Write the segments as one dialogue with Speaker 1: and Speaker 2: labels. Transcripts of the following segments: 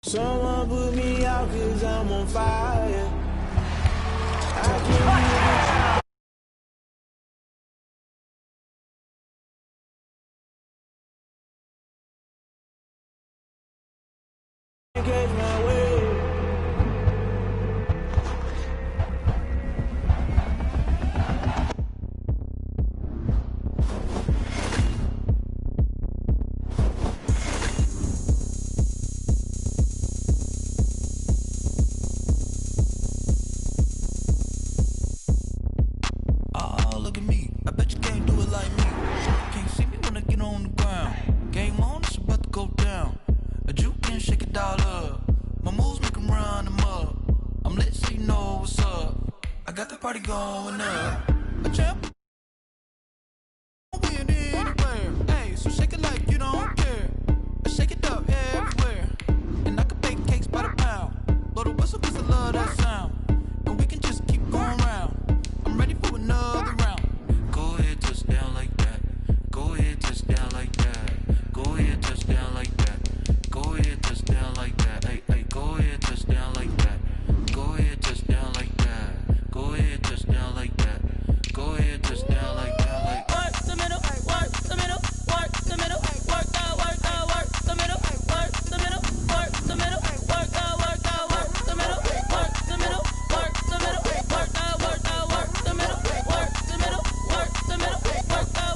Speaker 1: Someone put me out 'cause I'm on fire. I can't even catch my way.
Speaker 2: Party going up. A champ won't win anywhere. Hey, so shake it like you don't care. Shake it up everywhere. And I can bake cakes by the pound. Blow the whistle 'cause I love that sound. And we can just keep going round. I'm ready for another round. Go ahead, touch down like that. Go ahead, touch down like that. Go ahead, touch down like that. Go ahead, touch down like that. Hey, hey, go ahead, touch down like that. Go ahead, touch down like that. Go ahead, touch down like that. Go ahead, touch down like that. Like
Speaker 3: work the middle, work the middle, work the middle, work the middle, work the middle, work the middle, work the middle, work the middle, work the middle, work the middle, work the middle, work the middle,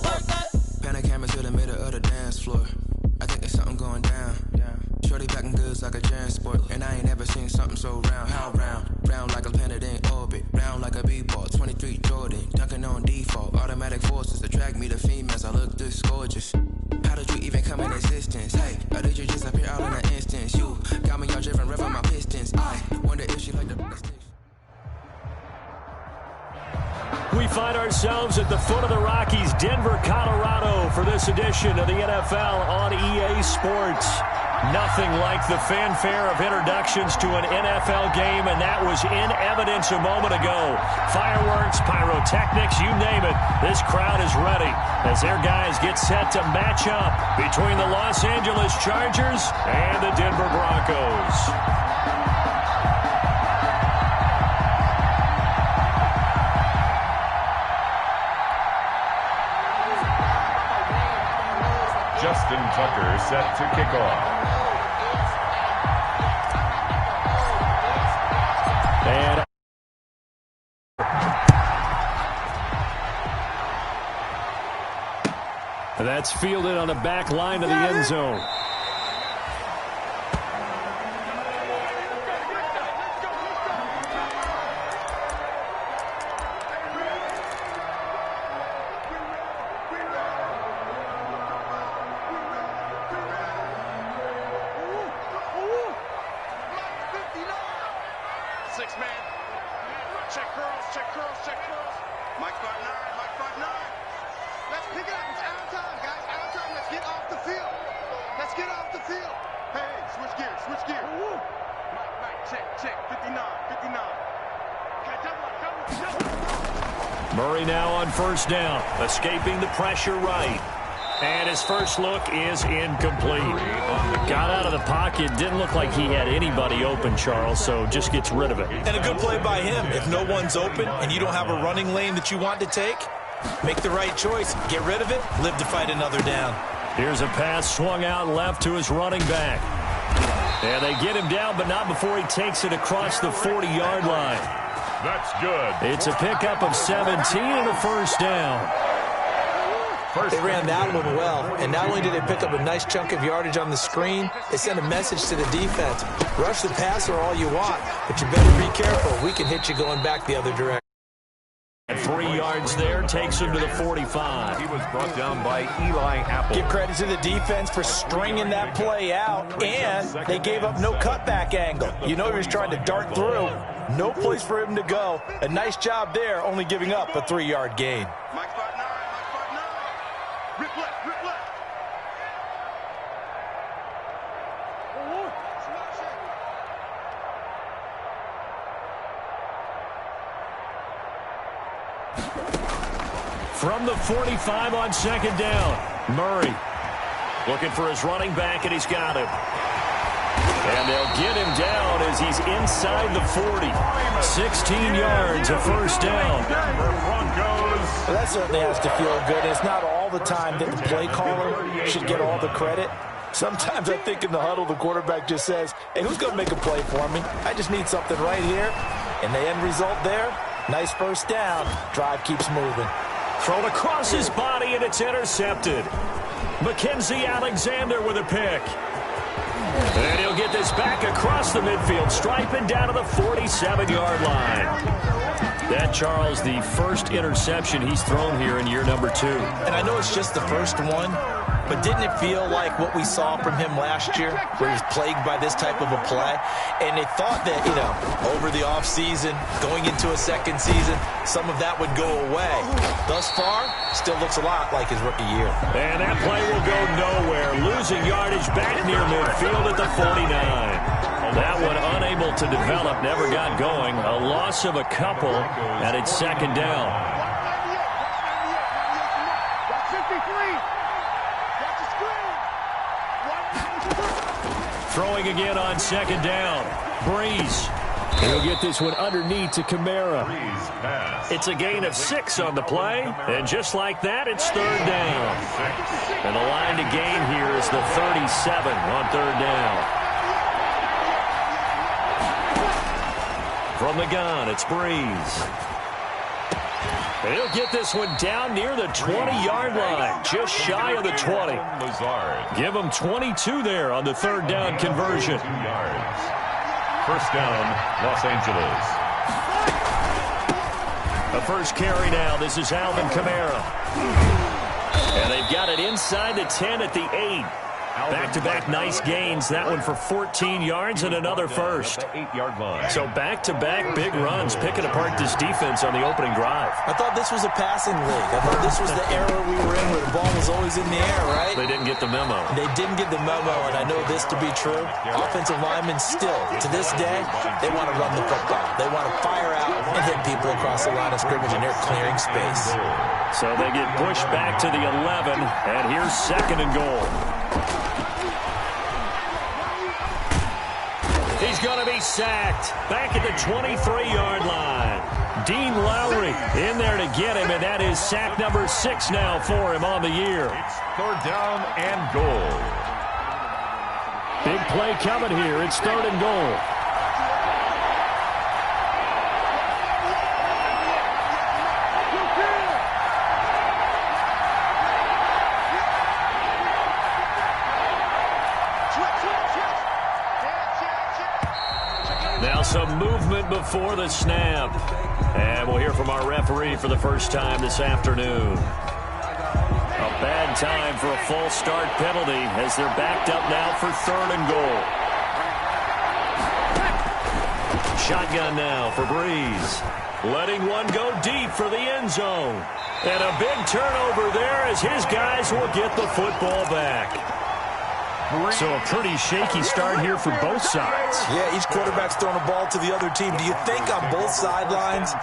Speaker 3: work the.
Speaker 4: Pan a camera to the middle of the dance floor. I think there's something going down. Shorty packing goods like a transport, and I ain't never seen something so round. How round? Round like a planet in orbit, round like a b-ball. 23 Jordan, dunking on default. Automatic forces attract me to females. I look this gorgeous. How did you even come in existence? Hey, or did you just appear out in an instance? You got me all driven, revving my pistons. I wonder if she like the station.
Speaker 5: We find ourselves at the foot of the Rockies, Denver, Colorado, for this edition of the NFL on EA Sports. Nothing like the fanfare of introductions to an NFL game, and that was in evidence a moment ago. Fireworks, pyrotechnics, you name it. This crowd is ready as their guys get set to match up between the Los Angeles Chargers and the Denver Broncos.
Speaker 6: Justin Tucker set to kick off.
Speaker 5: And that's fielded on the back line of the end zone. Murray now on first down, escaping the pressure right. And his first look is incomplete. Got out of the pocket, didn't look like he had anybody open, Charles, so just gets rid of it.
Speaker 7: And a good play by him. If no one's open and you don't have a running lane that you want to take, make the right choice. Get rid of it, live to fight another down.
Speaker 5: Here's a pass swung out left to his running back. And they get him down, but not before he takes it across the 40-yard line.
Speaker 6: That's good.
Speaker 5: It's a pickup of 17 and a first down.
Speaker 8: They ran that one well, and not only did they pick up a nice chunk of yardage on the screen, they sent a message to the defense. Rush the passer all you want, but you better be careful. We can hit you going back the other direction.
Speaker 5: 3 yards there, takes him to the 45.
Speaker 6: He was brought down by Eli Apple.
Speaker 8: Give credit to the defense for stringing that play out, and they gave up no cutback angle. You know he was trying to dart through. No place for him to go. A nice job there, only giving up a 3-yard gain.
Speaker 5: From the 45 on second down, Murray looking for his running back, and he's got him. And they'll get him down as he's inside the 40. 16 yards, a first down.
Speaker 8: Well, that certainly has to feel good. It's not all the time that the play caller should get all the credit. Sometimes I think in the huddle, the quarterback just says, hey, who's going to make a play for me? I just need something right here. And the end result there, nice first down. Drive keeps moving.
Speaker 5: Thrown across his body, and it's intercepted. Mackenzie Alexander with a pick. And he'll get this back across the midfield, striping down to the 47-yard line. That, Charles, the first interception he's thrown here in year number 2.
Speaker 8: And I know it's just the first one, but didn't it feel like what we saw from him last year, where he was plagued by this type of a play? And they thought that, over the offseason, going into a second season, some of that would go away. Thus far, still looks a lot like his rookie year.
Speaker 5: And that play will go nowhere. Losing yardage back near midfield at the 49. That one unable to develop, never got going. A loss of a couple, and it's second down. Throwing again on second down. Breeze. He'll get this one underneath to Kamara. It's a gain of 6 on the play, and just like that, it's third down. And the line to gain here is the 37 on third down. From the gun, it's Breeze. He'll get this one down near the 20-yard line, just shy of the 20. Give him 22 there on the third down conversion.
Speaker 6: First down, Los Angeles.
Speaker 5: The first carry now. This is Alvin Kamara. And they've got it inside the 10 at the 8. Back-to-back nice gains. That one for 14 yards and another first. So back-to-back big runs, picking apart this defense on the opening drive.
Speaker 8: I thought this was a passing league. I thought this was the era we were in where the ball was always in the air, right?
Speaker 5: They didn't get the memo.
Speaker 8: They didn't get the memo, and I know this to be true. Offensive linemen still, to this day, they want to run the football. They want to fire out and hit people across the line of scrimmage, and they're clearing space.
Speaker 5: So they get pushed back to the 11, and here's second and goal. He's going to be sacked back at the 23-yard line. Dean Lowry in there to get him, and that is sack number 6 now for him on the year.
Speaker 6: It's third down and goal.
Speaker 5: Big play coming here. It's third and goal. Now some movement before the snap. And we'll hear from our referee for the first time this afternoon. A bad time for a false start penalty as they're backed up now for third and goal. Shotgun now for Breeze. Letting one go deep for the end zone. And a big turnover there as his guys will get the football back. So a pretty shaky start here for both sides.
Speaker 8: Yeah, each quarterback's throwing a ball to the other team. Do you think on both sidelines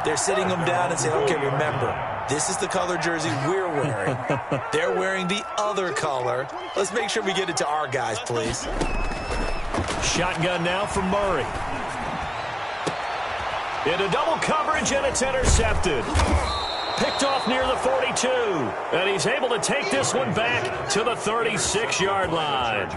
Speaker 8: they're sitting them down and saying, okay, remember, this is the color jersey we're wearing. They're wearing the other color. Let's make sure we get it to our guys, please.
Speaker 5: Shotgun now for Murray. Into double coverage, and it's intercepted. Picked off near the 42, and he's able to take this one back to the 36-yard line.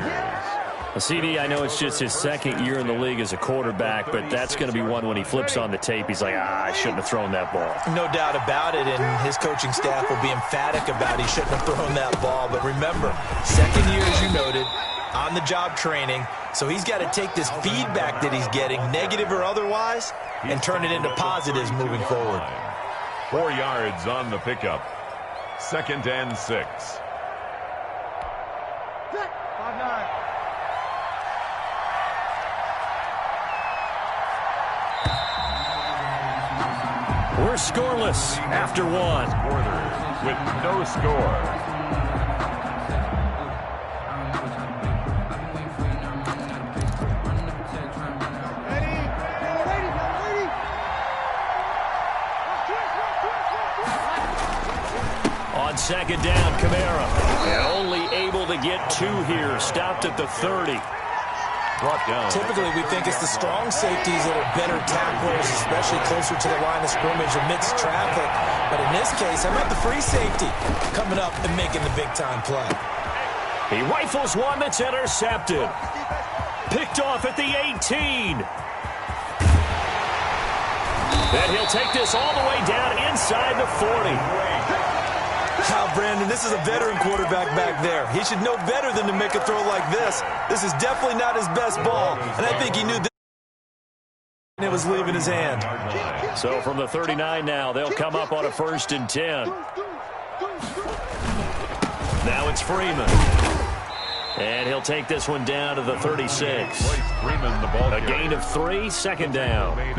Speaker 5: CD, I know it's just his second year in the league as a quarterback, but that's going to be one when he flips on the tape. He's like, I shouldn't have thrown that ball.
Speaker 8: No doubt about it, and his coaching staff will be emphatic about he shouldn't have thrown that ball. But remember, second year, as you noted, on-the-job training, so he's got to take this feedback that he's getting, negative or otherwise, and turn it into positives moving forward.
Speaker 6: 4 yards on the pickup. Second and 6.
Speaker 5: We're scoreless after one.
Speaker 6: Quarters with no score.
Speaker 5: On second down, Kamara. And only able to get 2 here. Stopped at the 30.
Speaker 6: brought down.
Speaker 8: Typically, we think it's the strong safeties that are better tacklers, especially closer to the line of scrimmage amidst traffic. But in this case, how about the free safety coming up and making the big-time play?
Speaker 5: He rifles one that's intercepted. Picked off at the 18. Then he'll take this all the way down inside the 40.
Speaker 8: How, Brandon, this is a veteran quarterback back there. He should know better than to make a throw like this. This is definitely not his best ball, and I think he knew that it was leaving his hand.
Speaker 5: So from the 39 now, they'll come up on a 1st and 10. Now it's Freeman. And he'll take this one down to the 36. A gain of 3, 2nd down.
Speaker 8: I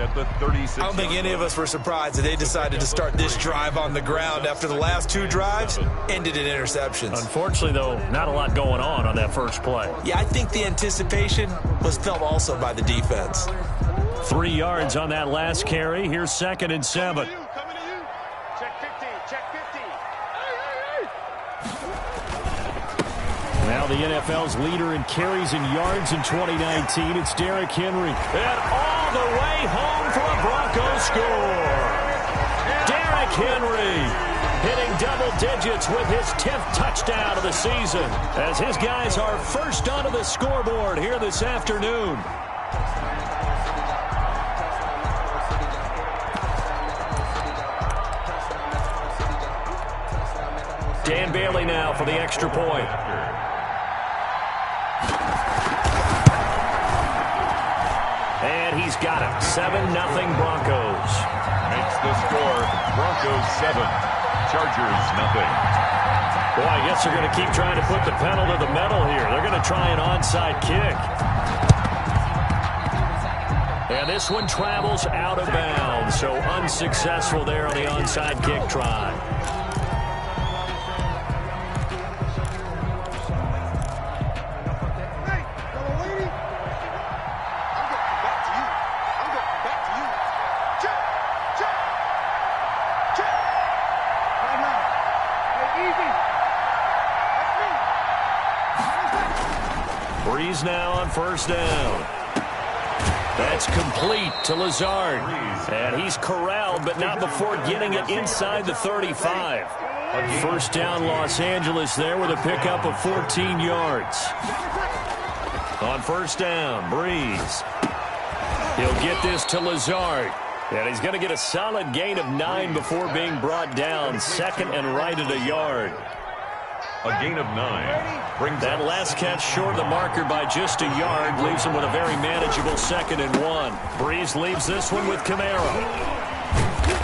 Speaker 8: don't think any of us were surprised that they decided to start this drive on the ground after the last 2 drives ended in interceptions.
Speaker 5: Unfortunately, though, not a lot going on that first play.
Speaker 8: Yeah, I think the anticipation was felt also by the defense.
Speaker 5: 3 yards on that last carry. Here's 2nd and 7. Now the NFL's leader in carries and yards in 2019. It's Derrick Henry. And all the way home for a Broncos score. Derrick Henry hitting double digits with his 10th touchdown of the season as his guys are first onto the scoreboard here this afternoon. Dan Bailey now for the extra point. And he's got it. 7-0 Broncos.
Speaker 6: Makes the score. Broncos 7. Chargers nothing.
Speaker 5: Boy, I guess they're going to keep trying to put the pedal to the metal here. They're going to try an onside kick. And this one travels out of bounds. So unsuccessful there on the onside kick try. Breeze now on 1st down. That's complete to Lazard. And he's corralled, but not before getting it inside the 35. 1st down Los Angeles there with a pickup of 14 yards. On 1st down, Breeze. He'll get this to Lazard. And he's going to get a solid gain of 9 before being brought down. 2nd and right at a yard.
Speaker 6: A gain of 9. Brings
Speaker 5: that last catch short of the marker by just a yard leaves him with a very manageable 2nd and 1. Breeze leaves this one with Camaro.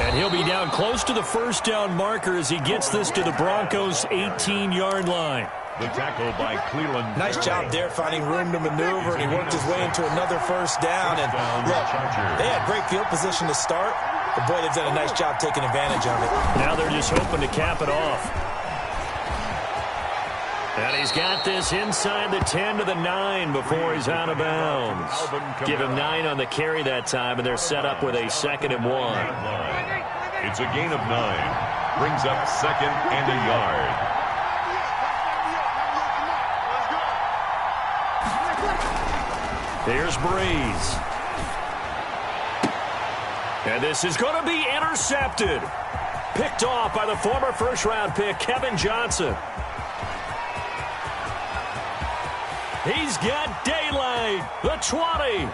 Speaker 5: And he'll be down close to the 1st down marker as he gets this to the Broncos' 18-yard line.
Speaker 6: The tackle by Cleveland.
Speaker 8: Nice job there finding room to maneuver, and he worked his way into another 1st down. And look, they had great field position to start, but boy, they've done a nice job taking advantage of it.
Speaker 5: Now they're just hoping to cap it off. And he's got this inside the 10 to the 9 before he's out of bounds. Give him 9 on the carry that time, and they're set up with a 2nd and 1.
Speaker 6: It's a gain of 9. Brings up 2nd and a yard.
Speaker 5: Here's Breeze. And this is going to be intercepted. Picked off by the former 1st-round pick, Kevin Johnson. He's got daylight, the 20.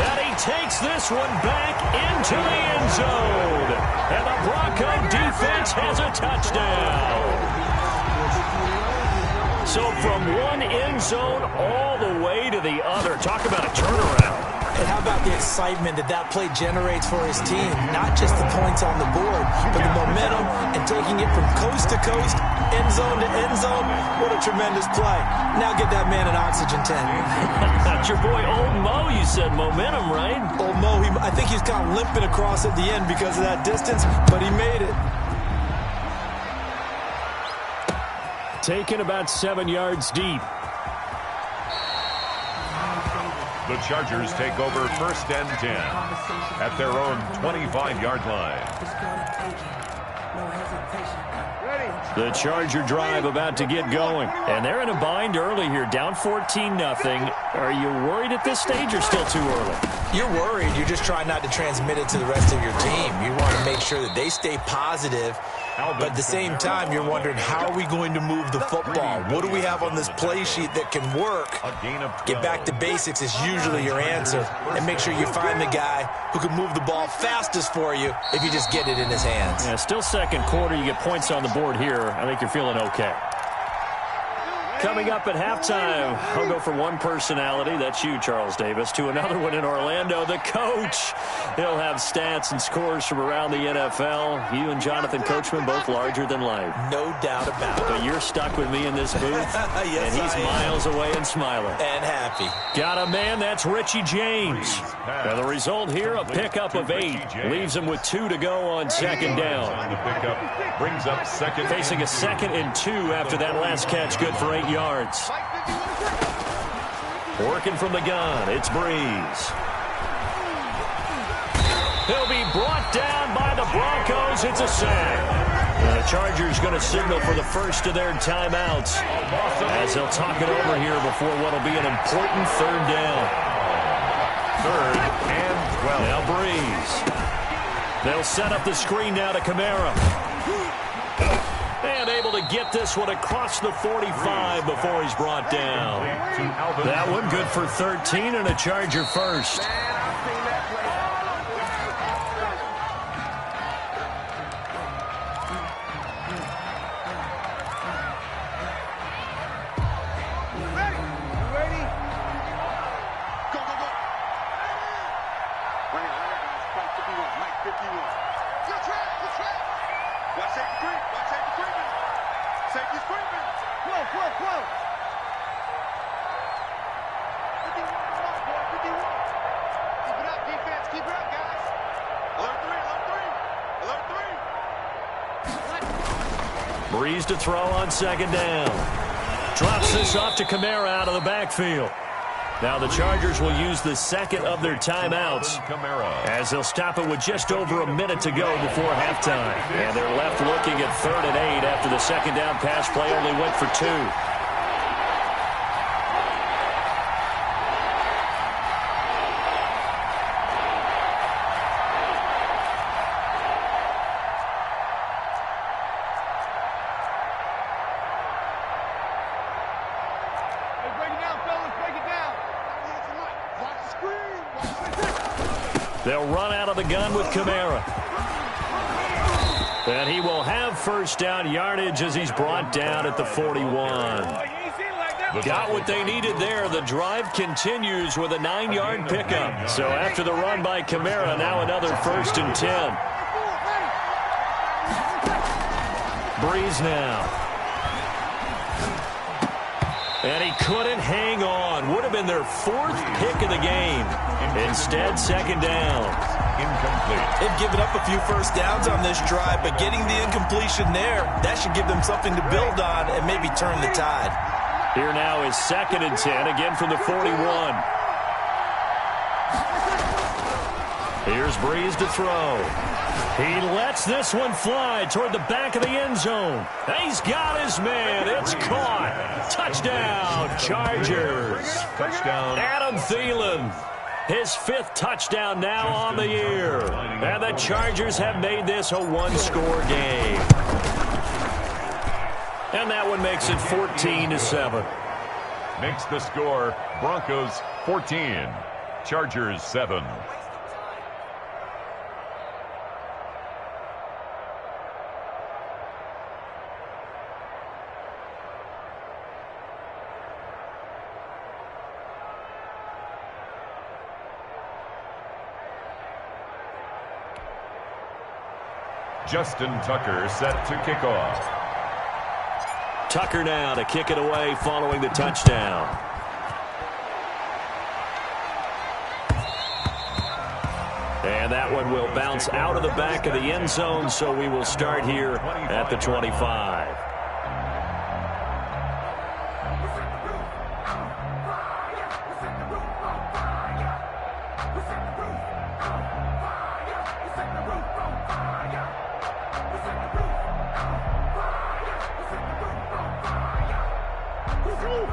Speaker 5: And he takes this one back into the end zone. And the Bronco defense has a touchdown. So from one end zone all the way to the other. Talk about a turnaround.
Speaker 8: And how about the excitement that that play generates for his team? Not just the points on the board, but the momentum and taking it from coast to coast, end zone to end zone. What a tremendous play. Now get that man an oxygen tank.
Speaker 5: That's your boy Old Mo, you said momentum, right?
Speaker 8: Old Mo, I think he's kind of limping across at the end because of that distance, but he made it.
Speaker 5: Taken about 7 yards deep.
Speaker 6: The Chargers take over 1st and 10 at their own 25-yard line.
Speaker 5: The Charger drive about to get going. And they're in a bind early here, down 14-0. Are you worried at this stage or still too early?
Speaker 8: You're worried. You're just trying not to transmit it to the rest of your team. You want to make sure that they stay positive. But at the same time, you're wondering, how are we going to move the football? What do we have on this play sheet that can work? Get back to basics is usually your answer. And make sure you find the guy who can move the ball fastest for you if you just get it in his hands.
Speaker 5: Yeah, still second quarter. You get points on the board here. I think you're feeling okay. Coming up at halftime, I'll go from one personality, that's you, Charles Davis, to another one in Orlando, the coach. He'll have stats and scores from around the NFL. You and Jonathan Coachman, both larger than life.
Speaker 8: No doubt about it.
Speaker 5: But you're stuck with me in this booth,
Speaker 8: yes,
Speaker 5: and he's miles away and smiling.
Speaker 8: And happy.
Speaker 5: Got a man, that's Richie James. And the result here, a pickup of 8. Leaves him with 2 to go on second down.
Speaker 6: The pickup brings up second.
Speaker 5: Facing a 2nd and 2 after that last catch, good for 8 yards. Working from the gun, it's Breeze. He'll be brought down by the Broncos. It's a sack. And the Chargers going to signal for the first of their timeouts as they'll talk it over here before what will be an important 3rd down.
Speaker 6: 3rd and 12.
Speaker 5: Now Breeze. They'll set up the screen now to Kamara. And able to get this one across the 45 before he's brought down. That one good for 13 and a Charger first. Breeze to throw on second down. Drops this off to Kamara out of the backfield. Now the Chargers will use the 2nd of their timeouts as they'll stop it with just over a minute to go before halftime. And they're left looking at 3rd and 8 after the 2nd down pass play only went for 2. They'll run out of the gun with Kamara. And he will have first down yardage as he's brought down at the 41. Got what they needed there. The drive continues with a 9-yard pickup. So after the run by Kamara, now another 1st and 10. Breeze now. And he couldn't hang on. Would have been their 4th pick of the game. Instead, 2nd down.
Speaker 6: Incomplete.
Speaker 8: They've given up a few first downs on this drive, but getting the incompletion there, that should give them something to build on and maybe turn the tide.
Speaker 5: Here now is 2nd and 10, again from the 41. Here's Breeze to throw. He lets this one fly toward the back of the end zone. He's got his man. It's caught. Touchdown, Chargers.
Speaker 6: Touchdown.
Speaker 5: Adam Thielen. His 5th touchdown now on the year. And the Chargers have made this a 1-score game. And that one makes it 14-7.
Speaker 6: Makes the score Broncos 14, Chargers 7. Justin Tucker set to kick off.
Speaker 5: Tucker now to kick it away following the touchdown. And that one will bounce out of the back of the end zone, so we will start here at the 25.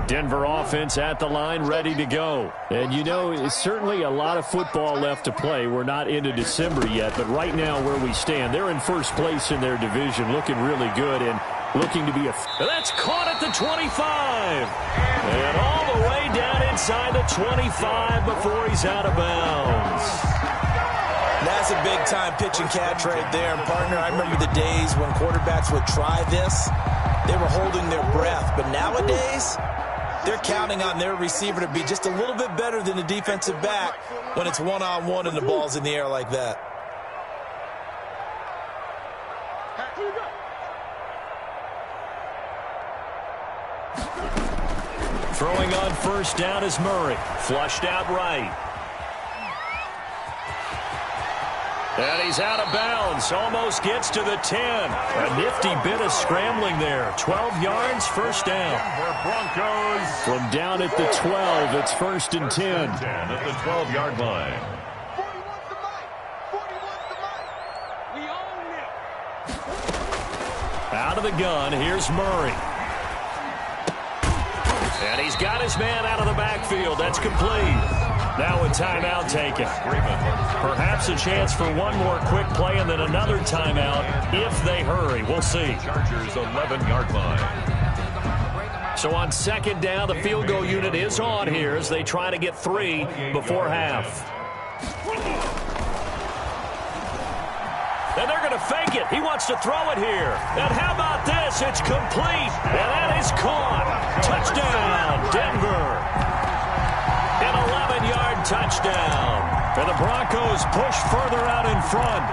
Speaker 5: Denver offense at the line, ready to go. And you know, it's certainly a lot of football left to play. We're not into December yet, but right now where we stand, they're in first place in their division, looking really good and looking to be a... That's caught at the 25. And all the way down inside the 25 before he's out of bounds.
Speaker 8: That's a big-time pitch and catch right there. And, partner, I remember the days when quarterbacks would try this. They were holding their breath. But nowadays, they're counting on their receiver to be just a little bit better than the defensive back when it's one-on-one and the ball's in the air like that.
Speaker 5: Throwing on first down is Murray. Flushed out right. And he's out of bounds. Almost gets to the 10. A nifty bit of scrambling there. 12 yards, first down.
Speaker 6: Broncos.
Speaker 5: From down at the 12, it's first and 10.
Speaker 6: 10 at the 12-yard line.
Speaker 5: Out of the gun, here's Murray. And he's got his man out of the backfield. That's complete. Now a timeout taken. Perhaps a chance for one more quick play and then another timeout if they hurry. We'll see.
Speaker 6: Chargers 11-yard line.
Speaker 5: So on second down, the field goal unit is on here as they try to get 3 before half. And they're going to fake it. He wants to throw it here. And how about this? It's complete. And that is caught. Touchdown, Denver. An 11-yard touchdown. And the Broncos push further out in front.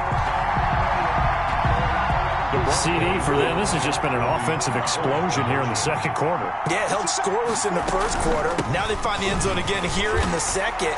Speaker 5: CD for them. This has just been an offensive explosion here in the second quarter.
Speaker 8: Yeah, held scoreless in the first quarter. Now they find the end zone again here in the second.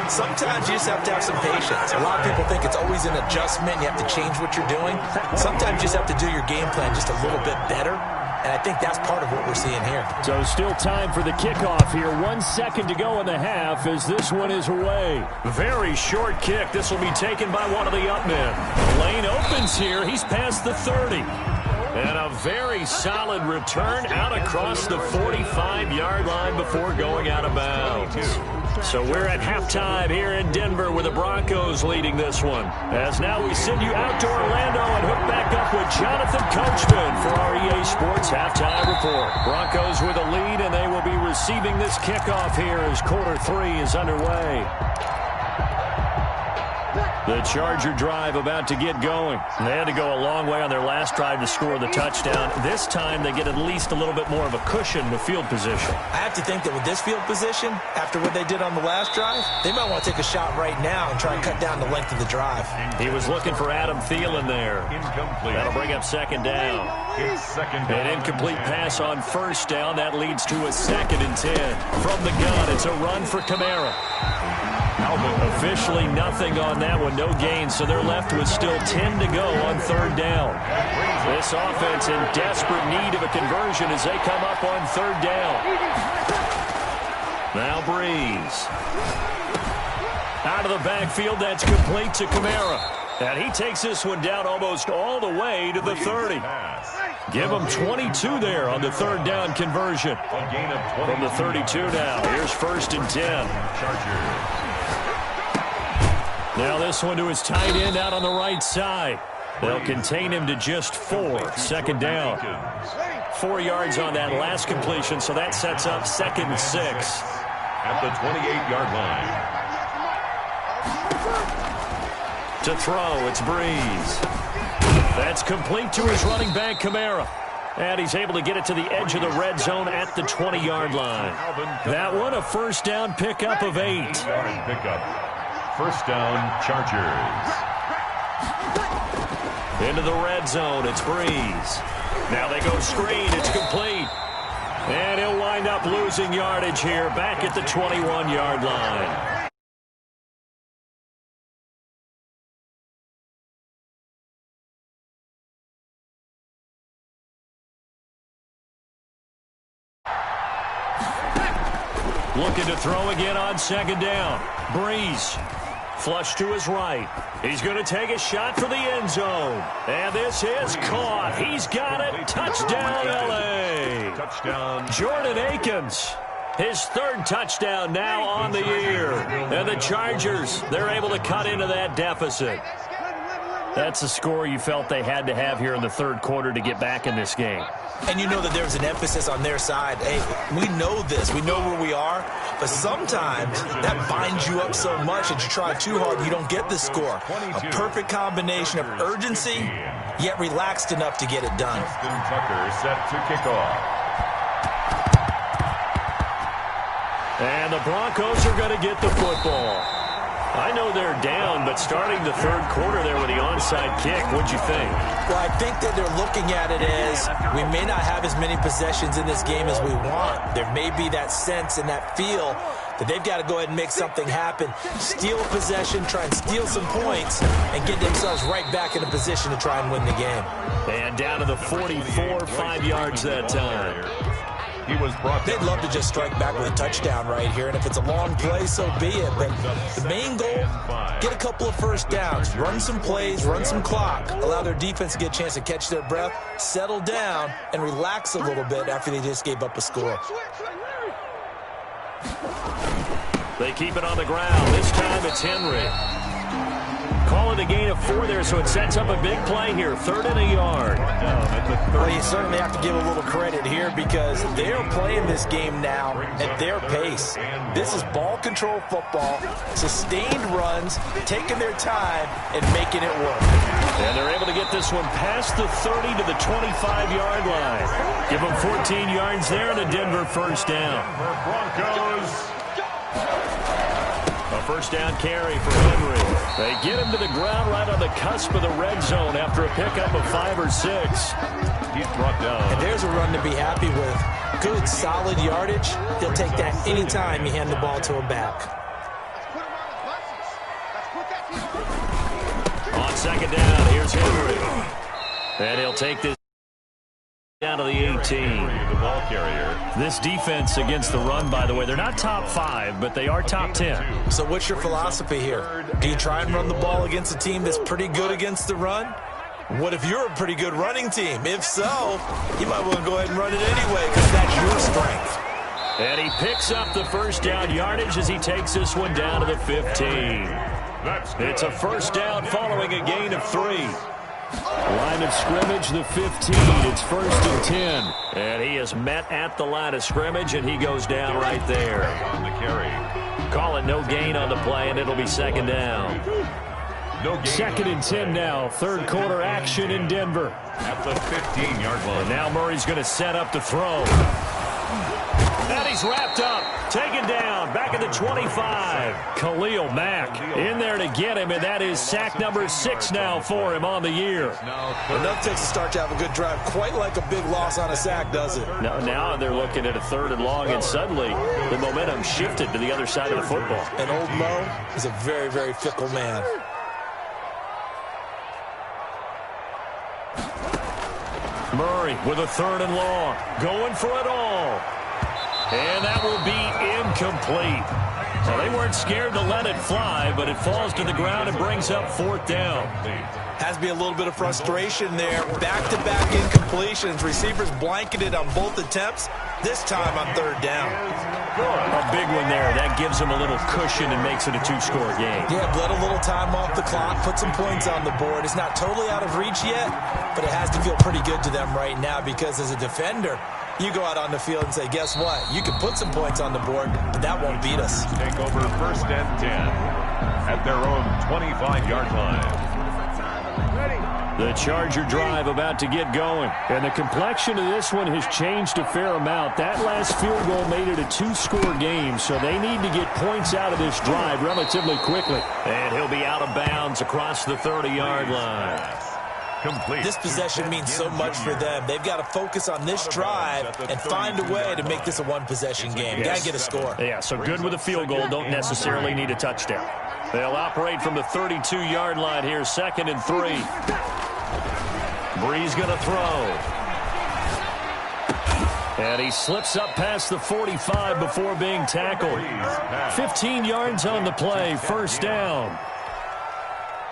Speaker 8: Sometimes you just have to have some patience. A lot of people think it's always an adjustment. You have to change what you're doing. Sometimes you just have to do your game plan just a little bit better. And I think that's part of what we're seeing here.
Speaker 5: So still time for the kickoff here. 1 second to go in the half as this one is away. Very short kick. This will be taken by one of the up men. Lane opens here. He's past the 30. And a very solid return out across the 45-yard line before going out of bounds. So we're at halftime here in Denver with the Broncos leading this one. As now we send you out to Orlando and hook back up with Jonathan Coachman for our EA Sports Halftime Report. Broncos with a lead, and they will be receiving this kickoff here as quarter 3 is underway. The Charger drive about to get going. They had to go a long way on their last drive to score the touchdown. This time they get at least a little bit more of a cushion with field position.
Speaker 8: I have to think that with this field position, after what they did on the last drive, they might want to take a shot right now and try and cut down the length of the drive.
Speaker 5: He was looking for Adam Thielen there.
Speaker 6: Incomplete.
Speaker 5: That'll bring up second down.
Speaker 6: It's second down.
Speaker 5: An incomplete pass on first down. That leads to a 2nd and 10. From the gun, it's a run for Kamara. Officially nothing on that one, no gain, so they're left with still 10 to go on third down. This offense in desperate need of a conversion as they come up on third down. Now Breeze. Out of the backfield, that's complete to Kamara. And he takes this one down almost all the way to the 30. Give him 22 there on the third down conversion. From the 32 now, here's 1st and 10.
Speaker 6: Chargers.
Speaker 5: Now this one to his tight end out on the right side. They'll contain him to just 4. 2nd down. 4 yards on that last completion, so that sets up 2nd and 6.
Speaker 6: At the 28-yard line.
Speaker 5: To throw, it's Breeze. That's complete to his running back, Kamara. And he's able to get it to the edge of the red zone at the 20-yard line. That one, a first down pickup of 8.
Speaker 6: Pickup. First down, Chargers.
Speaker 5: Into the red zone, it's Breeze. Now they go screen, it's complete. And he'll wind up losing yardage here back at the 21-yard line. Looking to throw again on 2nd down. Breeze. Flush to his right. He's going to take a shot for the end zone. And this is caught. He's got it. Touchdown, L.A.
Speaker 6: Touchdown.
Speaker 5: Jordan Akins, his third touchdown now on the year. And the Chargers, they're able to cut into that deficit. That's a score you felt they had to have here in the third quarter to get back in this game.
Speaker 8: And you know that there's an emphasis on their side. Hey, we know this. We know where we are. But sometimes that binds you up so much that you try too hard, you don't get the score. A perfect combination of urgency, yet relaxed enough to get it done.
Speaker 6: Justin Tucker set to kick off.
Speaker 5: And the Broncos are going to get the football. I know they're down, but starting the third quarter there with the onside kick, what'd you think?
Speaker 8: Well, I think that they're looking at it as we may not have as many possessions in this game as we want. There may be that sense and that feel that they've got to go ahead and make something happen, steal a possession, try and steal some points, and get themselves right back in a position to try and win the game.
Speaker 5: And down to the 44, 5 yards that time.
Speaker 6: He was brought down.
Speaker 8: They'd love to just strike back with a touchdown right here, and if it's a long play, so be it. But the main goal, get a couple of first downs, run some plays, run some clock, allow their defense to get a chance to catch their breath, settle down, and relax a little bit after they just gave up a score.
Speaker 5: They keep it on the ground. This time it's Henry. Call it a gain of 4 there, so it sets up a big play here. 3rd and a yard.
Speaker 8: Well, you certainly have to give a little credit here because they're playing this game now at their pace. This is ball control football, sustained runs, taking their time, and making it work.
Speaker 5: And they're able to get this one past the 30 to the 25-yard line. Give them 14 yards there and a Denver first down.
Speaker 6: Broncos.
Speaker 5: A first down carry for Henry. They get him to the ground right on the cusp of the red zone after a pickup of 5 or 6.
Speaker 6: He's brought down.
Speaker 8: And there's a run to be happy with. Good, solid yardage. They'll take that anytime you hand the ball to him back.
Speaker 5: On second down, here's Henry. And he'll take this down to the 18.
Speaker 6: The ball carrier.
Speaker 5: This defense against the run, by the way, they're not top 5, but they are top 10.
Speaker 8: So what's your philosophy here? Do you try and run the ball against a team that's pretty good against the run? What if you're a pretty good running team? If so, you might want to go ahead and run it anyway because that's your strength.
Speaker 5: And he picks up the first down yardage as he takes this one down to the 15. It's a first down following a gain of 3. Line of scrimmage, the 15. It's 1st and 10. And he is met at the line of scrimmage, and he goes down right there.
Speaker 6: On the carry.
Speaker 5: Call it no gain on the play, and it'll be second down.
Speaker 6: No gain.
Speaker 5: 2nd and 10 now. Third quarter action in Denver.
Speaker 6: At the 15-yard line.
Speaker 5: And now Murray's going to set up to throw. And he's wrapped up. Taken down. Back at the 25. Khalil Mack in there to get him, and that is sack number 6 now for him on the year.
Speaker 8: Enough takes to start to have a good drive. Quite like a big loss on a sack, does it?
Speaker 5: Now they're looking at a 3rd and long, and suddenly the momentum shifted to the other side of the football.
Speaker 8: And old Mo is a very, very fickle man.
Speaker 5: Murray with a 3rd and long. Going for it all. And that will be incomplete. Well, they weren't scared to let it fly, but it falls to the ground and brings up 4th down.
Speaker 8: Has to be a little bit of frustration there. Back-to-back incompletions. Receivers blanketed on both attempts. This time on 3rd down.
Speaker 5: A big one there. That gives them a little cushion and makes it a 2-score game.
Speaker 8: Yeah, bled a little time off the clock, put some points on the board. It's not totally out of reach yet, but it has to feel pretty good to them right now because as a defender, you go out on the field and say, guess what? You can put some points on the board, but that won't beat us.
Speaker 6: Take over 1st and 10 at their own 25-yard line.
Speaker 5: The Charger drive about to get going. And the complexion of this one has changed a fair amount. That last field goal made it a 2-score game, so they need to get points out of this drive relatively quickly. And he'll be out of bounds across the 30-yard line.
Speaker 6: Complete.
Speaker 8: This possession means so much for them. They've got to focus on this drive and find a way to make this a one-possession game. Got to get a score.
Speaker 5: Yeah, so good with a field goal. Don't necessarily need a touchdown. They'll operate from the 32-yard line here, 2nd and 3. Bree's going to throw. And he slips up past the 45 before being tackled. 15 yards on the play, 1st down.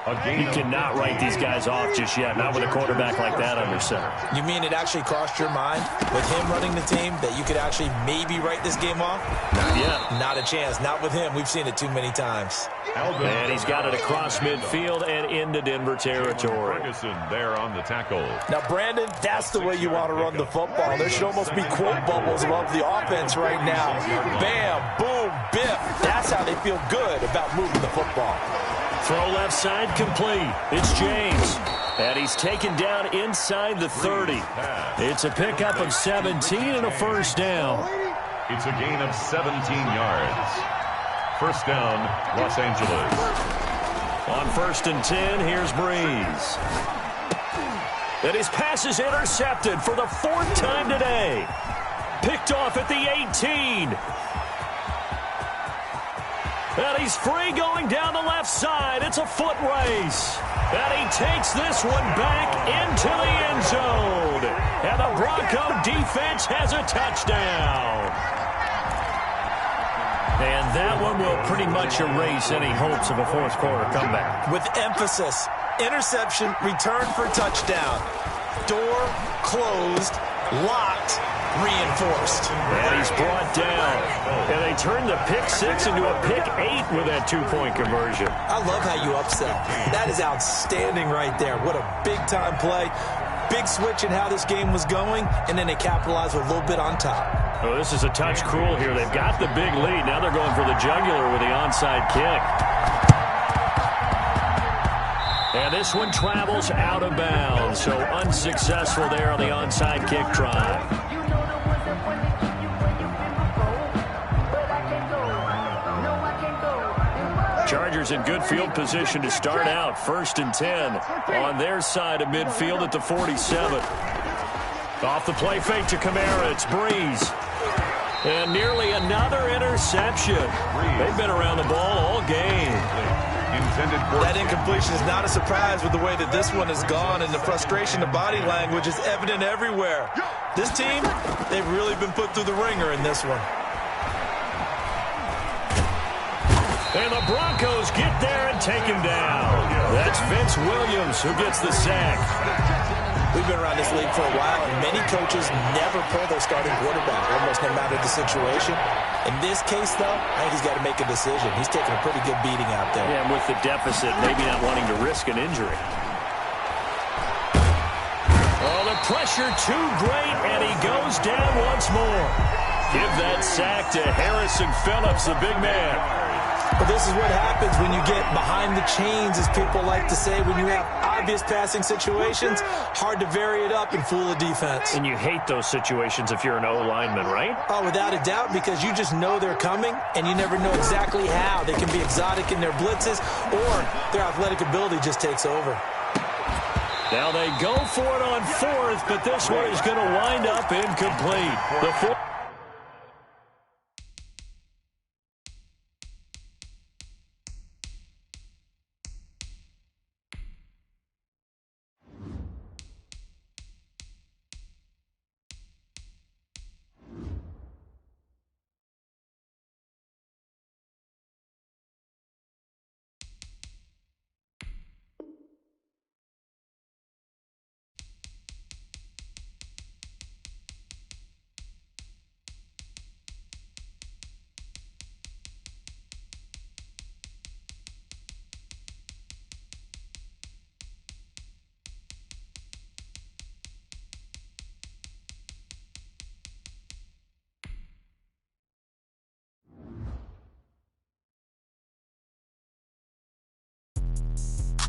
Speaker 5: You cannot write these guys off just yet, not with a quarterback like that under center.
Speaker 8: You mean it actually crossed your mind with him running the team that you could actually maybe write this game off?
Speaker 5: Not yet.
Speaker 8: Not a chance. Not with him. We've seen it too many times.
Speaker 5: And he's got it across midfield and into Denver territory.
Speaker 6: Ferguson there on the tackle.
Speaker 8: Now, Brandon, that's the way you want to run the football. There should almost be quote bubbles above the offense right now. Bam, boom, biff. That's how they feel good about moving the football.
Speaker 5: Throw left side complete. It's James. And he's taken down inside the 30. It's a pickup of 17 and a first down.
Speaker 6: It's a gain of 17 yards. First down, Los Angeles.
Speaker 5: On 1st and 10, here's Breeze. And his pass is intercepted for the 4th time today. Picked off at the 18. And he's free going down the left side. It's a foot race. And he takes this one back into the end zone. And the Bronco defense has a touchdown. And that one will pretty much erase any hopes of a fourth quarter comeback.
Speaker 8: With emphasis, interception, return for touchdown. Door closed, locked, reinforced.
Speaker 5: And he's brought down. And they turn the pick 6 into a pick 8 with that 2-point conversion.
Speaker 8: I love how you upset. That is outstanding right there. What a big-time play. Big switch in how this game was going, and then they capitalized with a little bit on top.
Speaker 5: Oh, this is a touch cruel here. They've got the big lead. Now they're going for the jugular with the onside kick. And this one travels out of bounds, so unsuccessful there on the onside kick try. Chargers in good field position to start out. 1st and 10 on their side of midfield at the 47. Off the play fake to Kamara. It's Breeze. And nearly another interception. They've been around the ball all game.
Speaker 8: That incompletion is not a surprise with the way that this one has gone, and the frustration of body language is evident everywhere. This team, they've really been put through the ringer in this one.
Speaker 5: And the Broncos get there and take him down. That's Vince Williams who gets the sack.
Speaker 8: We've been around this league for a while, and many coaches never pull their starting quarterback, almost no matter the situation. In this case, though, I think he's got to make a decision. He's taking a pretty good beating out there.
Speaker 5: Yeah, and with the deficit, maybe not wanting to risk an injury. Oh, the pressure too great, and he goes down once more. Give that sack to Harrison Phillips, the big man.
Speaker 8: But this is what happens when you get behind the chains, as people like to say, when you have obvious passing situations, hard to vary it up and fool the defense.
Speaker 5: And you hate those situations if you're an O-lineman, right?
Speaker 8: Oh, without a doubt, because you just know they're coming, and you never know exactly how. They can be exotic in their blitzes, or their athletic ability just takes over.
Speaker 5: Now they go for it on 4th, but this one is going to wind up incomplete. The 4th.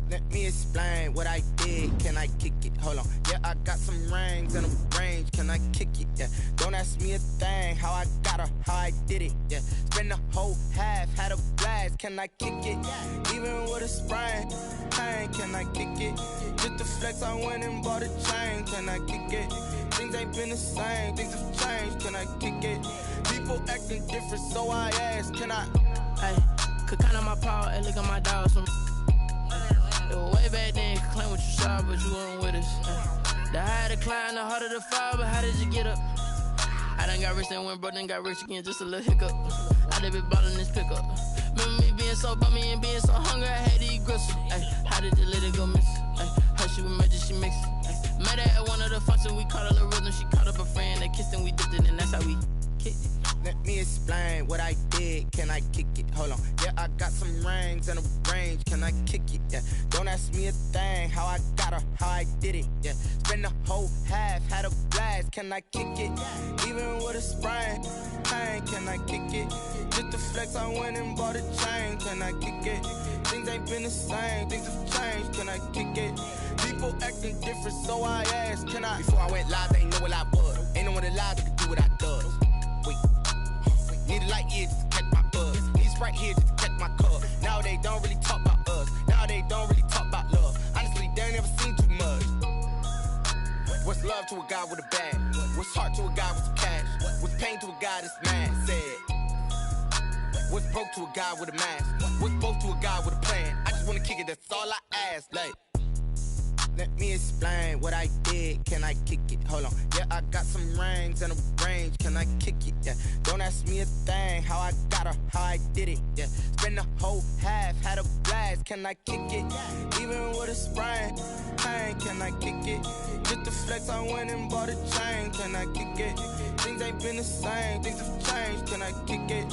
Speaker 9: Let me explain what I did. Can I kick it? Hold on. Yeah, I got some rings and a range. Can I kick it? Yeah. Don't ask me a thing. How I got her, how I did it. Yeah. Spend the whole half, had a blast. Can I kick it? Even with a sprain. Pain, can I kick it? Just the flex, I went and bought a chain. Can I kick it? Things ain't been the same. Things have changed. Can I kick it? People acting different, so I ask. Can I?
Speaker 3: Hey, could count on my power and look at my dogs from. It was way back then, could claim what you saw, but you weren't with us. The higher the climb, the harder the fall, but how did you get up? I done got rich and went broke, then got rich again, just a little hiccup. I done been ballin' this pickup. Remember me being so bummy and being so hungry, I had to eat gristle. Ay, how did she mixed. Met her at one of the functions, we caught a little rhythm. She caught up a friend, they kissed and we dipped it, and that's how we kicked it.
Speaker 9: Let me explain what I did. Can I kick it? Hold on. Yeah, I got some rings and a range. Can I kick it? Yeah. Don't ask me a thing. How I got her, how I did it. Yeah. Spend the whole half, had a blast. Can I kick it? Even with a sprain, pain. Can I kick it? Just the flex, I went and bought a chain. Can I kick it? Things ain't been the same. Things have changed. Can I kick it? People acting different, so I asked. Can I? Before I went live, they ain't know what I was. Ain't no one alive that could do what I does. Wait. Need a light here just to catch my buzz. Need Sprite here just to catch my cup. Now they don't really talk about us. Now they don't really talk about love. Honestly, they ain't never seen too much. What's love to a guy with a bag? What's heart to a guy with some cash? What's pain to a guy that's mad? Said. What's broke to a guy with a mask? What's both to a guy with a plan? I just wanna kick it, that's all I ask. Like, let me explain what I did. Can I kick it? Hold on. Yeah, I got some rings and a range. Can I kick it? Yeah. Don't ask me a thing. How I got her, how I did it. Yeah. Spend the whole half, had a blast. Can I kick it? Even with a sprain, pain. Can I kick it? Just the flex, I went and bought a chain. Can I kick it? Things ain't been the same. Things have changed. Can I kick it?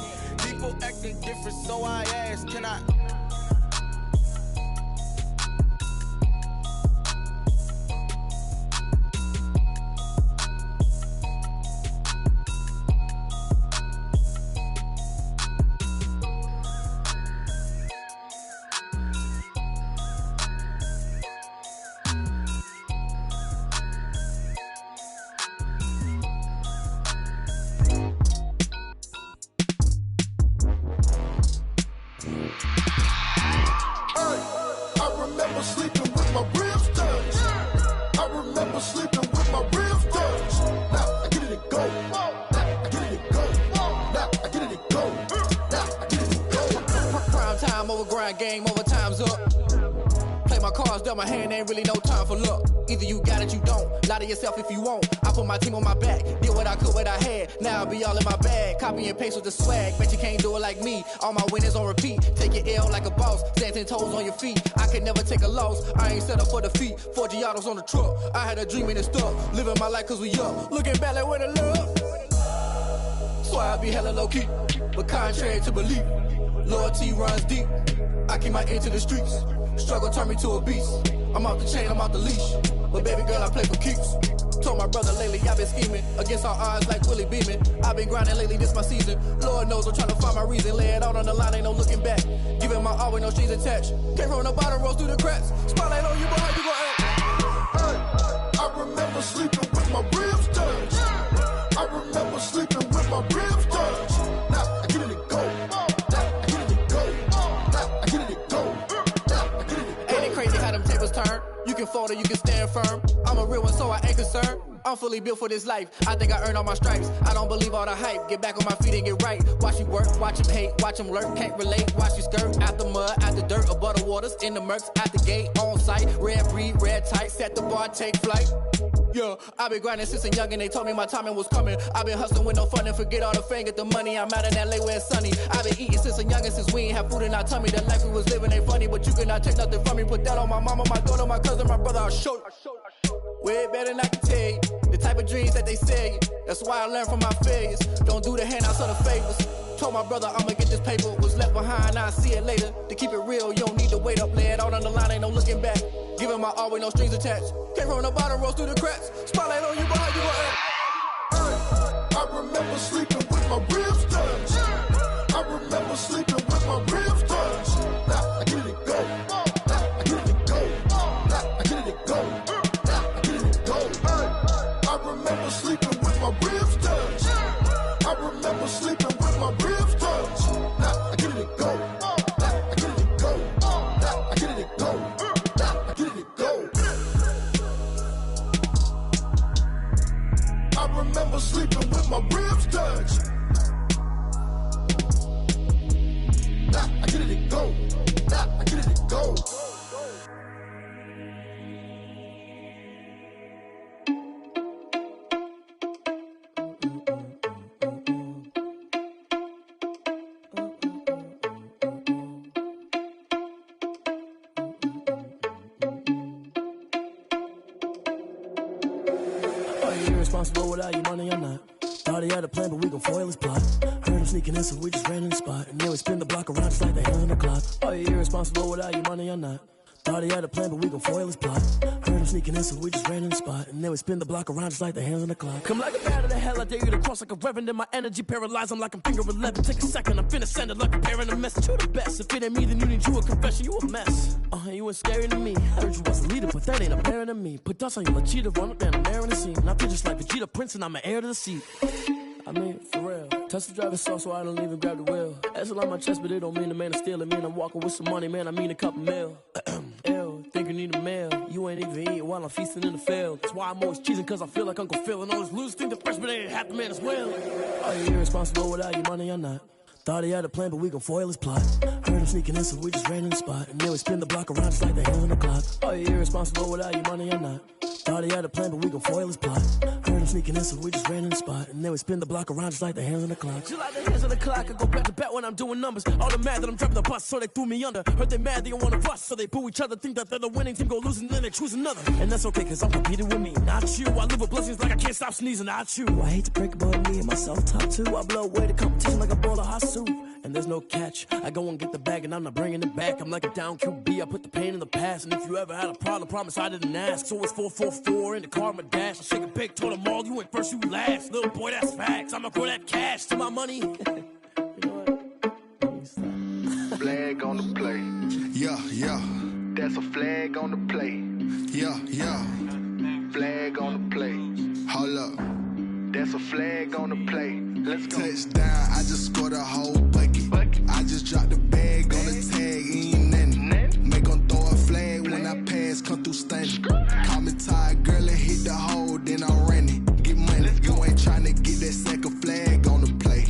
Speaker 9: People acting different, so I asked. Can I?
Speaker 10: Game over, time's up. Play my cards, dealt my hand, ain't really no time for luck. Either you got it, you don't. Lie to yourself if you won't. I put my team on my back, did what I could, what I had. Now I'll be all in my bag, copy and paste with the swag. Bet you can't do it like me. All my winners on repeat. Take your L like a boss, stand 10 toes on your feet. I can never take a loss, I ain't set up for defeat. 4 Giottos on the truck, I had a dream and it stuck. Living my life cause we up, looking back like where the love. So I be hella low key, but contrary to belief, loyalty runs deep. I keep my ear to the streets. Struggle turned me to a beast. I'm off the chain, I'm off the leash. But baby girl, I play for keeps. Told my brother lately I've been scheming against all odds like Willie Beeman. I've been grinding lately, this my season. Lord knows I'm trying to find my reason. Lay it out on the line, ain't no looking back. Giving my all with no strings attached. Came from the bottom, rose through the cracks. Spotlight on you, boy, how you gon' act?
Speaker 11: I remember sleeping with my ribs touched. I remember sleeping with my ribs touched. Now I get it and go.
Speaker 10: You can fold or you can stand firm. I'm a real one, so I ain't concerned. I'm fully built for this life. I think I earned all my stripes. I don't believe all the hype. Get back on my feet and get right. Watch you work, watch him hate, watch him lurk. Can't relate, watch you skirt. Out the mud, out the dirt, above the waters, in the murks, out the gate, on site. Red breed, red tight, set the bar, take flight. Yeah, I've been grinding since a young and they told me my timing was coming. I've been hustling with no fun and forget all the fame, get the money. I'm out in LA where it's sunny. I've been eating since a young and since we ain't have food in our tummy. The life we was living ain't funny, but you cannot take nothing from me. Put that on my mama, my daughter, my cousin, my brother, I'll show you. Way better than I can tell you. The type of dreams that they sell you. That's why I learned from my failures. Don't do the handouts or the favors. Told my brother I'ma get this paper. Was left behind, I'll see it later. To keep it real, you don't need to wait up. Lay it out on the line, ain't no looking back. Giving my all with no strings attached. Came from the bottom, rose through the cracks. Spotlight on you, boy, how you gon' act?
Speaker 11: I remember sleeping with my ribs touched. I remember sleeping with my ribs touched. Now I get it and go. Now I get it and go. Now I get it and go. Now I get it and go. I remember sleeping with my ribs touched. I remember sleeping with my ribs touched. Now I get it and go. Now I get it and go. Now I get it and go. Now I get it and go. I remember sleeping with my ribs touched. Now I get it and go.
Speaker 12: irresponsible without your money or not. Thought he had a plan, but we gon' foil his plot. Heard him sneaking in, so we just ran in the spot. And then we spin the block around just like the hand on the clock. Are you irresponsible without your money or not? Thought he had a plan, but we gon' foil his plot. Heard him sneaking in, so we just ran in the spot. And then we spin the block around just like the hands on the clock. Come like a bat of the hell, I dare you to cross like a reverend. In my energy paralyzed, I'm like I'm finger 11. Take a second, I'm finna send it like a parent a message. You the best, if it ain't me, then you need you a confession. You a mess, you ain't scary to me. Heard you was a leader, but that ain't apparent to me. Put dust on you like Cheetah, run up down the air in the scene. And I feel just like Vegeta Prince, and I'm an heir to the seat. I mean, for real. Touch the driver's soft, so I don't even grab the wheel. That's on my chest, but it don't mean the man is stealing. Mean I'm walking with some money, man, I mean a couple mil. Ew, think you need a meal. You ain't even eating while I'm feasting in the field. That's why I'm always cheesing, cause I feel like Uncle Phil. And all those losers think the freshman ain't half the man as well. Are you irresponsible without your money or not? Thought he had a plan, but we gon' foil his plot. Heard him sneaking in, so we just ran in the spot. And then we spin the block around just like the hands on the clock. Are you irresponsible without your money or not? Thought he had a plan, but we gon' foil his plot. Heard him sneaking in, so we just ran in the spot. And then we spin the block around just like the hands on the clock. Just like the hands on the clock, I go back to back when I'm doing numbers. All the mad that I'm driving the bus, so they threw me under. Heard they mad, they don't wanna bust, so they boo each other. Think that they're the winning team, go losing, then they choose another. And that's okay, cause I'm competing with me, not you. I live with blessings like I can't stop sneezing, not you. I hate to break about me and my self-talk too. I blow away the competition like a bowl of hot soup. And there's no catch. I go and get the bag and I'm not bringing it back. I'm like a down QB, I put the pain in the past. And if you ever had a problem, promise I didn't ask. So it's 444 in the car, my dash. I shake a big, told them all, you went first, you last. Little boy, that's facts. I'ma throw that cash to my money. You know what?
Speaker 13: Flag on the play.
Speaker 11: Yeah, yeah.
Speaker 13: That's a flag on the play.
Speaker 11: Yeah, yeah.
Speaker 13: Flag on the play.
Speaker 11: Hold up.
Speaker 13: That's a flag on the play. Let's go.
Speaker 11: Touchdown, I just scored a whole bucket. I just dropped the bag on the tag, ain't nothing. Make them throw a flag when I pass, come through stunning. Call me tired, girl, and hit the hole, then I'm running. Get money, you ain't tryna get that second flag on the play.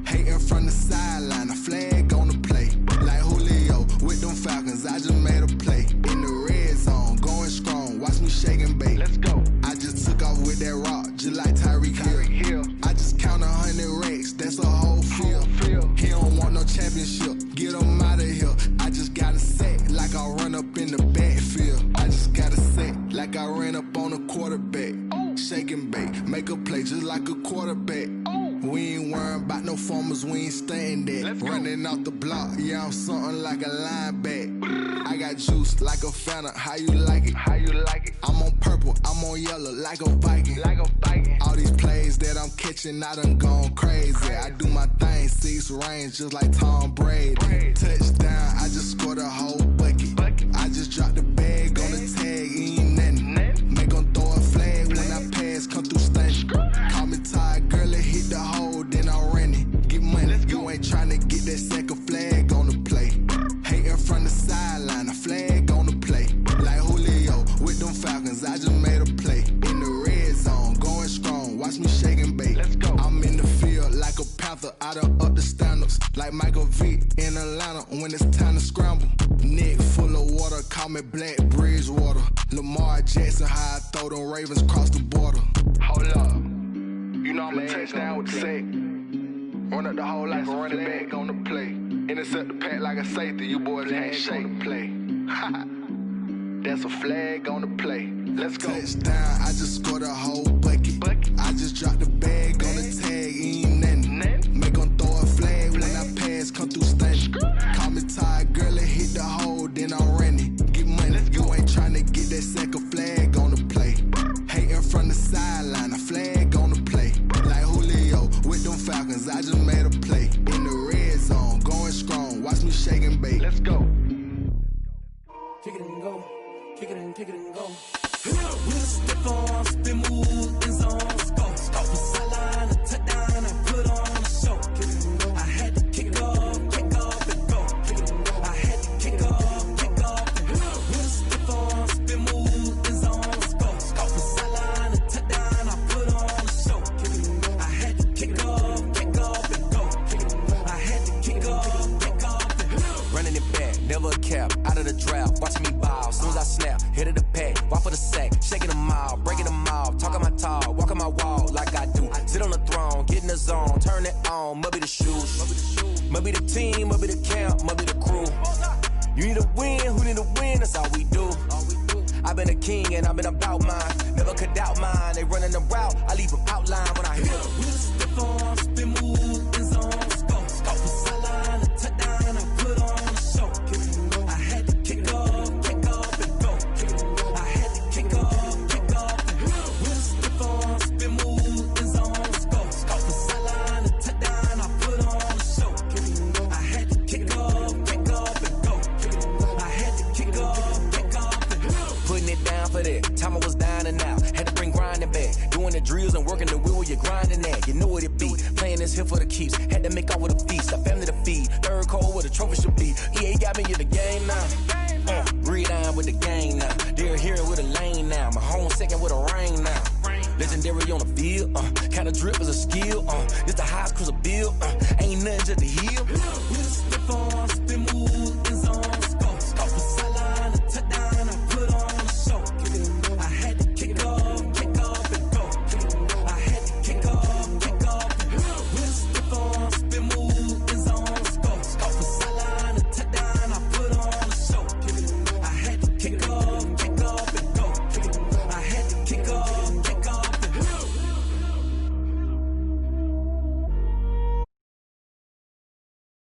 Speaker 11: Hating from the sideline, a flag on the play. Like Julio with them Falcons, I just made a play. In the red zone, going strong, watch me shake and bake.
Speaker 13: Let's go.
Speaker 11: I just took off with that rock, just like Tyreek Hill. I just count 100 racks, that's a whole field. He don't want no championship, get him out of here. I just got a set, like I run up in the backfield. I just got a set, like I ran up on a quarterback. Shake and bake, make a play just like a quarterback. We ain't worrying about no formers, we ain't staying there. Running off the block, yeah, I'm something like a linebacker. I got juice like a Fanta, how you like it?
Speaker 13: How you like it?
Speaker 11: I'm on purple, I'm on yellow, like a Viking.
Speaker 13: Like a Viking.
Speaker 11: All these plays that I'm catching, I done gone crazy. I do my thing, 6 range, just like Tom Brady. Touchdown, I just scored a whole bucket. I just dropped the bag on the tag, ain't nothing. Make them throw a flag when I pass, come through stunning. Call me tired, girl, and hit the hole, then I'm running. Get money, you ain't tryna get that second flag on the play. Hating from the sideline, a flag on the play. Like Julio with them Falcons, I just made a play. In the red zone, going strong, watch me shake and bake.
Speaker 13: Let's go.
Speaker 11: I'm in the field like a panther, I done up the standards. Like Michael Vick in Atlanta when it's time to scramble. Neck full of water, call me Black Bridgewater. Lamar Jackson, how I throw them Ravens cross the border.
Speaker 13: Hold up. You know I'm a touchdown with the sack. Run up the whole like a running back on the play. Intercept the pack like a safety, you boys can't shake the play. That's a flag on the play. Let's go.
Speaker 11: Touchdown, I just scored a whole bucket. I just dropped the bag on the tag, ain't nothing. Make them throw a flag when I pass, come through stunning. Call me tired, girl, and hit the hole, then I'm running. Get money, you ain't tryna get that second flag on the play. Hating from the sideline, a flag on the play. Like Julio with them Falcons, I just made a play. In the red zone, going strong, watch me shake and bake.
Speaker 13: Let's go.
Speaker 12: Kick it and go, kick it and go.
Speaker 14: With a stiff on, spin move, in zone, go. Off the sideline, a touchdown, I put on a show. I had to kick off and go. I had to kick off and go. With a stiff on, spin move, in zone, go. Off the sideline, a touchdown, I put on a show. I had to kick off and go. I had to kick off and go.
Speaker 15: Running it back, never a cap, out of the draft, watching me bow. Soon as I snap, hit of the pack, walk for the sack, shaking them out, breaking them out, talking my talk, walking my wall like I do. Sit on the throne, get in the zone, turn it on, must be the shoes, must be the team, must be the camp, must be the crew. You need a win, who need a win, that's all we do. I've been a king and I've been about mine. Never cut out mine. They running the route, I leave them outline when I hit them.
Speaker 14: With a stiff arm, spin move, end zone, score. Off the sideline, a touchdown, I put on a show. I had to kick off and go. I had to kick off and go. With a stiff arm, spin move, end zone, score. Off the sideline, a touchdown, I put on a show. I had to kick off and go. I had to kick off and go.
Speaker 15: Putting it down for that. Time I was down and out. Had to bring grinding back. Doing the drills and working the wheel where you're grinding at. You know what it be. Playing this here for the keeps. Had to make out with a feast. A family to feed. Third cold where the trophy should be. EA got me in the game now. Breed on with the game now. They're here with a lane now. My home second with a ring now. Legendary on the field. Kinda drip is a skill. It's the highest cruiser bill. Ain't nothing just to heal.